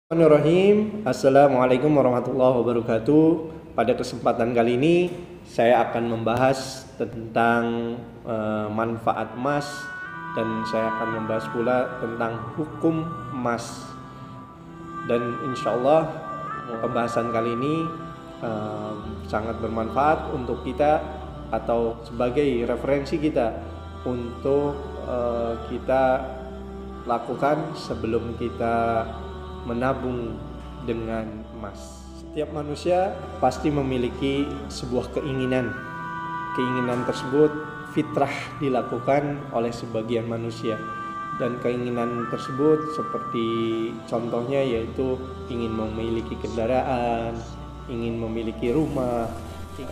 Bismillahirrahmanirrahim. Assalamualaikum warahmatullahi wabarakatuh. Pada kesempatan kali ini saya akan membahas tentang manfaat emas, dan saya akan membahas pula tentang hukum emas. Dan insya Allah pembahasan kali ini sangat bermanfaat untuk kita atau sebagai referensi kita untuk kita lakukan sebelum kita menabung dengan emas. Setiap manusia pasti memiliki sebuah keinginan. Keinginan tersebut fitrah dilakukan oleh sebagian manusia, dan keinginan tersebut seperti contohnya yaitu ingin memiliki kendaraan, ingin memiliki rumah,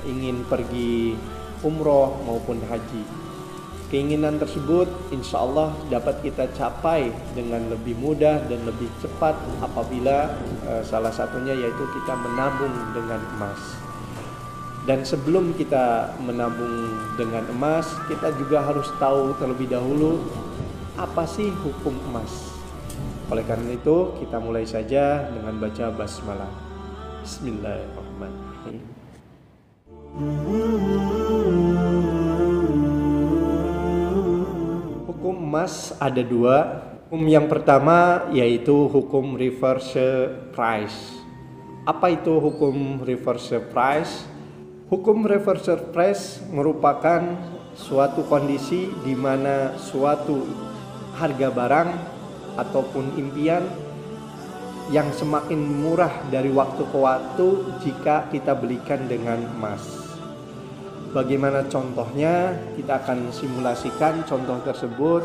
ingin pergi umroh maupun haji. Keinginan tersebut insya Allah dapat kita capai dengan lebih mudah dan lebih cepat apabila salah satunya yaitu kita menabung dengan emas. Dan sebelum kita menabung dengan emas, kita juga harus tahu terlebih dahulu apa sih hukum emas. Oleh karena itu kita mulai saja dengan baca basmalah. Bismillahirrahmanirrahim. Hukum emas ada dua. Hukum yang pertama yaitu hukum reverse price. Apa itu hukum reverse price? Hukum reverse price merupakan suatu kondisi di mana suatu harga barang ataupun impian yang semakin murah dari waktu ke waktu jika kita belikan dengan emas. Bagaimana contohnya? Kita akan simulasikan contoh tersebut.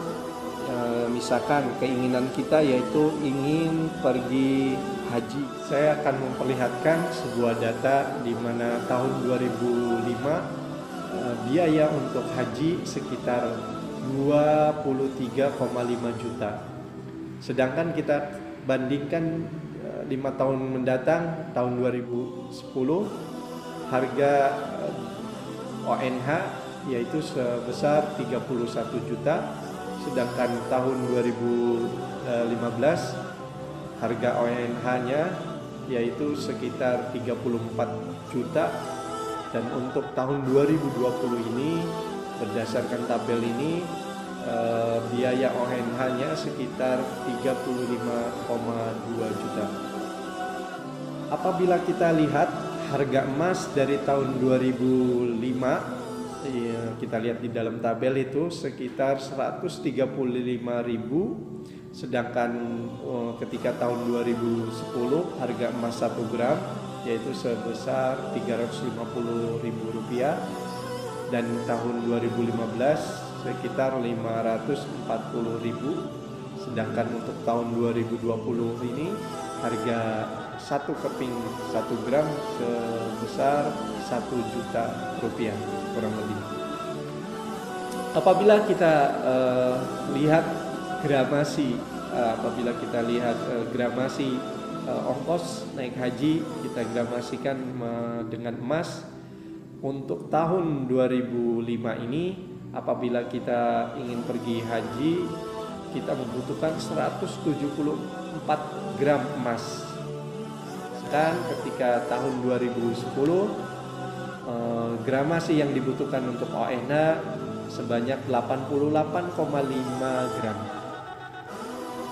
Misalkan keinginan kita yaitu ingin pergi haji. Saya akan memperlihatkan sebuah data di mana tahun 2005 biaya untuk haji sekitar 23,5 juta. Sedangkan kita bandingkan 5 tahun mendatang, tahun 2010, harga ONH yaitu sebesar 31 juta, sedangkan tahun 2015 harga ONH-nya yaitu sekitar 34 juta. Dan untuk tahun 2020 ini berdasarkan tabel ini biaya ONH-nya sekitar 35,2 juta. Apabila kita lihat harga emas dari tahun 2005, kita lihat di dalam tabel itu sekitar 135.000, sedangkan ketika tahun 2010 harga emas 1 gram yaitu sebesar Rp350.000, dan tahun 2015 sekitar 540.000, sedangkan untuk tahun 2020 ini harga 1 keping 1 gram sebesar 1 juta rupiah kurang lebih. Apabila kita lihat gramasi, ongkos naik haji, kita gramasikan dengan emas untuk tahun 2005 ini, apabila kita ingin pergi haji, kita membutuhkan 174 gram emas. Dan ketika tahun 2010 gramasi yang dibutuhkan untuk ONH sebanyak 88,5 gram.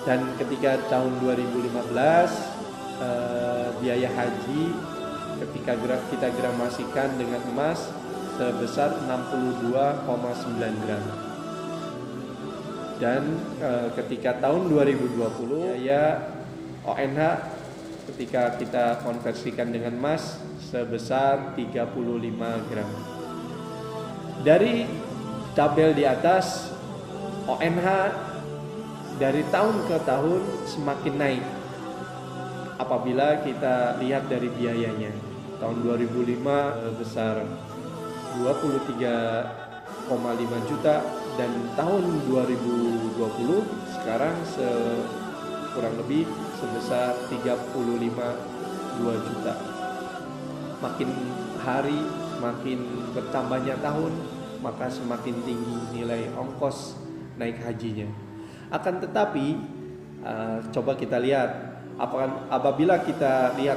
Dan ketika tahun 2015 biaya haji ketika kita gramasikan dengan emas sebesar 62,9 gram. Dan ketika tahun 2020 biaya ONH ketika kita konversikan dengan emas sebesar 35 gram. Dari tabel di atas, ONH dari tahun ke tahun semakin naik apabila kita lihat dari biayanya. Tahun 2005 sebesar 23,5 juta, dan tahun 2020 sekarang kurang lebih sebesar 35,2 juta. Makin hari makin bertambahnya tahun, maka semakin tinggi nilai ongkos naik hajinya. Akan tetapi coba kita lihat Apabila kita lihat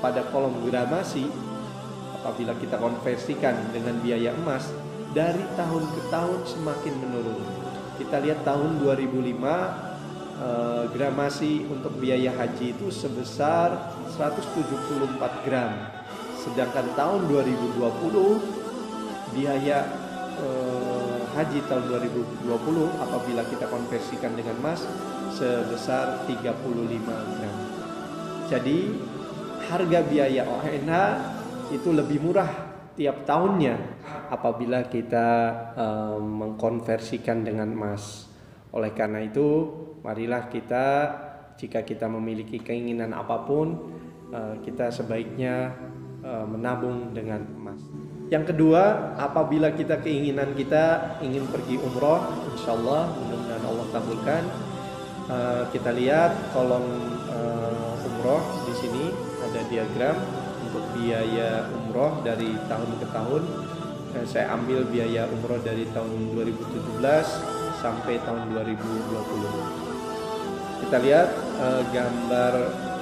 pada kolom gramasi, apabila kita konversikan dengan biaya emas, dari tahun ke tahun semakin menurun. Kita lihat tahun 2005 gramasi untuk biaya haji itu sebesar 174 gram. Sedangkan tahun 2020 biaya haji tahun 2020 apabila kita konversikan dengan emas sebesar 35 gram. Jadi harga biaya ONH itu lebih murah tiap tahunnya apabila kita mengkonversikan dengan emas. Oleh karena itu, marilah kita, jika kita memiliki keinginan apapun, kita sebaiknya menabung dengan emas. Yang kedua, apabila kita keinginan kita ingin pergi umroh, insya Allah mudah-mudahan Allah kabulkan. Kita lihat kolom umroh di sini ada diagram untuk biaya umroh dari tahun ke tahun. Saya ambil biaya umroh dari tahun 2017 sampai tahun 2020. Kita lihat gambar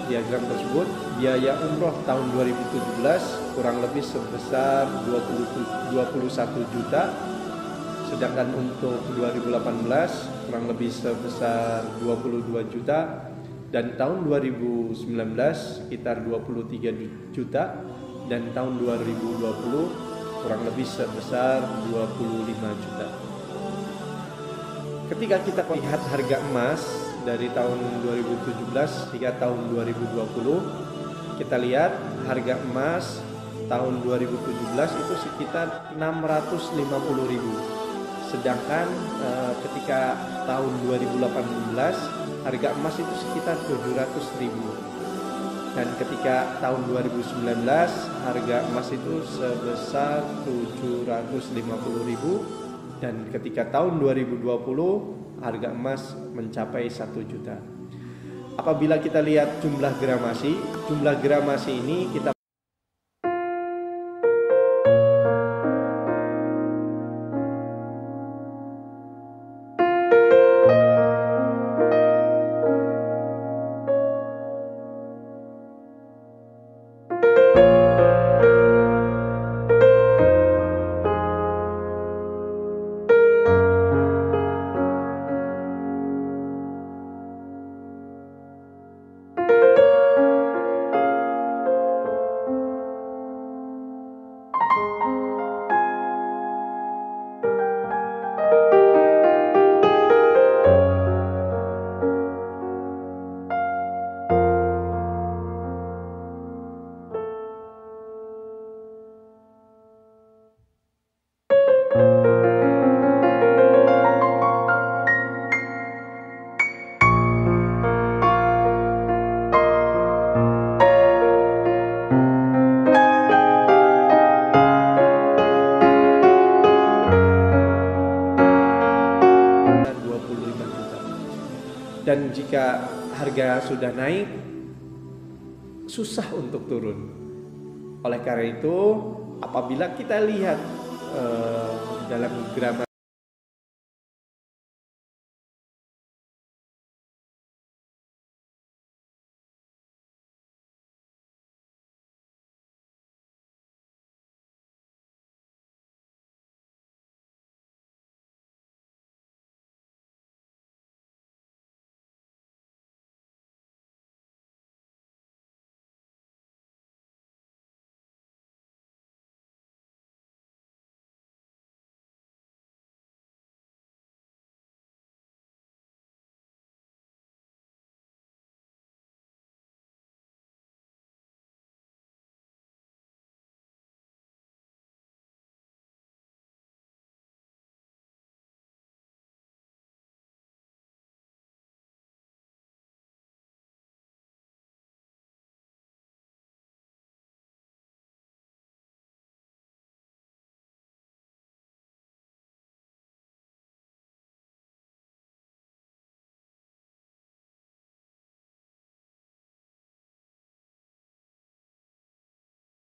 diagram tersebut. Biaya umroh tahun 2017 kurang lebih sebesar 21 juta. Sedangkan untuk 2018 kurang lebih sebesar 22 juta. Dan tahun 2019 sekitar 23 juta. Dan tahun 2020 kurang lebih sebesar 25 juta. Ketika kita lihat harga emas dari tahun 2017 hingga tahun 2020, kita lihat harga emas tahun 2017 itu sekitar 650.000. Sedangkan ketika tahun 2018 harga emas itu sekitar 700.000. Dan ketika tahun 2019 harga emas itu sebesar 750.000. Dan ketika tahun 2020 harga emas mencapai 1 juta. Apabila kita lihat jumlah gramasi ini kita dan jika harga sudah naik susah untuk turun. Oleh karena itu apabila kita lihat dalam gramasi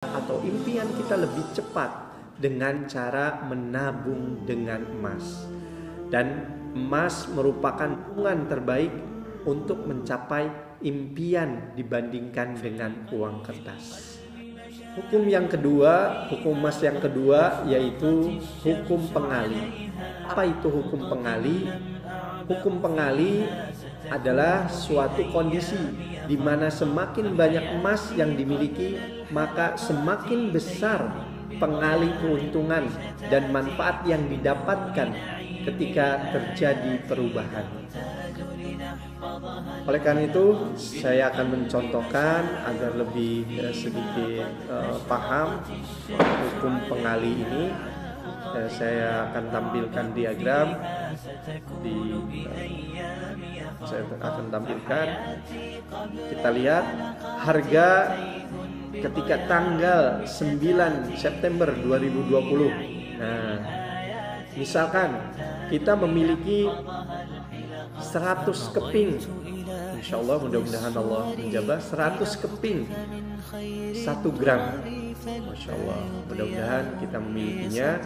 atau impian kita lebih cepat dengan cara menabung dengan emas. Dan emas merupakan tabungan terbaik untuk mencapai impian dibandingkan dengan uang kertas. Hukum yang kedua, hukum emas yang kedua yaitu hukum pengali. Apa itu hukum pengali? Hukum pengali adalah suatu kondisi di mana semakin banyak emas yang dimiliki, maka semakin besar pengali keuntungan dan manfaat yang didapatkan ketika terjadi perubahan. Oleh karena itu, saya akan mencontohkan agar lebih sedikit paham hukum pengali ini. Saya akan tampilkan diagram saya akan tampilkan. Kita lihat harga ketika tanggal 9 September 2020. Nah, misalkan kita memiliki 100 keping, insya Allah mudah-mudahan Allah menjabat 100 keping 1 gram. Masya Allah, mudah-mudahan kita memilikinya.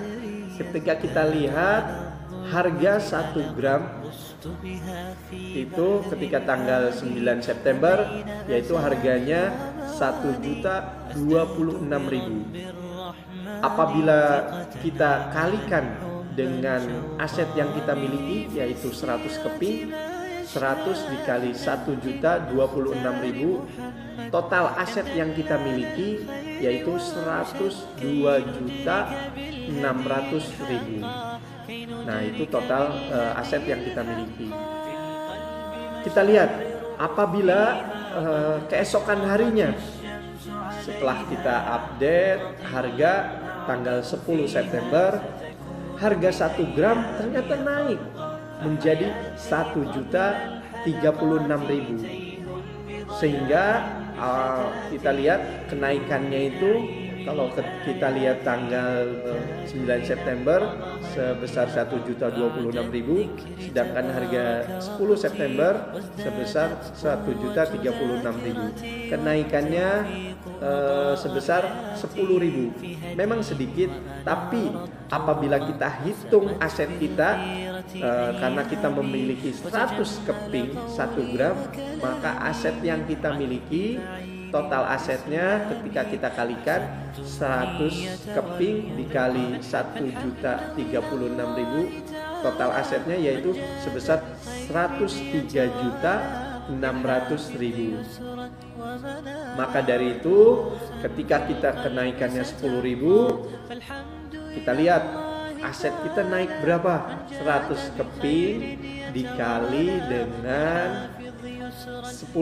Ketika kita lihat harga 1 gram itu ketika tanggal 9 September yaitu harganya 1.026.000. Apabila kita kalikan dengan aset yang kita miliki yaitu 100 keping, 100 dikali 1.026.000, total aset yang kita miliki yaitu 102.600.000. Nah, itu total aset yang kita miliki. Kita lihat apabila keesokan harinya setelah kita update harga tanggal 10 September, harga 1 gram ternyata naik menjadi 1.036.000. Sehingga kita lihat kenaikannya itu, kalau kita lihat tanggal 9 September sebesar 1.026.000, sedangkan harga 10 September sebesar 1.036.000. Kenaikannya sebesar 10.000. Memang sedikit, tapi apabila kita hitung aset kita, karena kita memiliki 100 keping 1 gram, maka aset yang kita miliki, total asetnya ketika kita kalikan 100 keping dikali 1.036.000, total asetnya yaitu sebesar 103.600.000. Maka dari itu ketika kita kenaikannya 10.000, kita lihat aset kita naik berapa? 100 keping dikali dengan 10.000,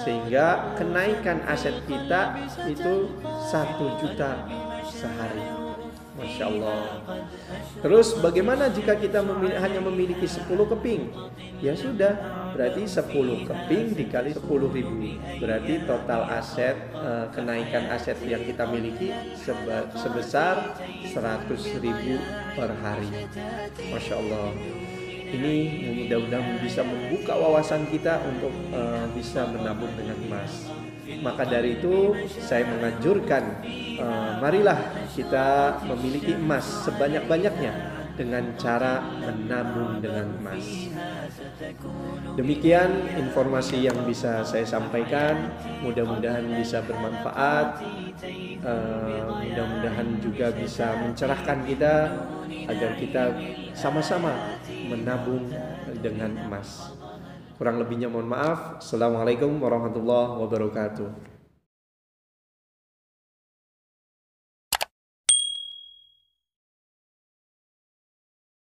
sehingga kenaikan aset kita itu 1 juta sehari. Masya Allah. Terus bagaimana jika kita hanya memiliki 10 keping? Ya sudah, berarti 10 keping dikali 10.000, berarti total aset, kenaikan aset yang kita miliki sebesar 100.000 per hari. Masya Allah. Ini mudah-mudahan bisa membuka wawasan kita untuk bisa menabung dengan emas. Maka dari itu saya menganjurkan, marilah kita memiliki emas sebanyak-banyaknya dengan cara menabung dengan emas. Demikian informasi yang bisa saya sampaikan, mudah-mudahan bisa bermanfaat, mudah-mudahan juga bisa mencerahkan kita agar kita sama-sama menabung dengan emas. Kurang lebihnya mohon maaf. Assalamualaikum warahmatullahi wabarakatuh.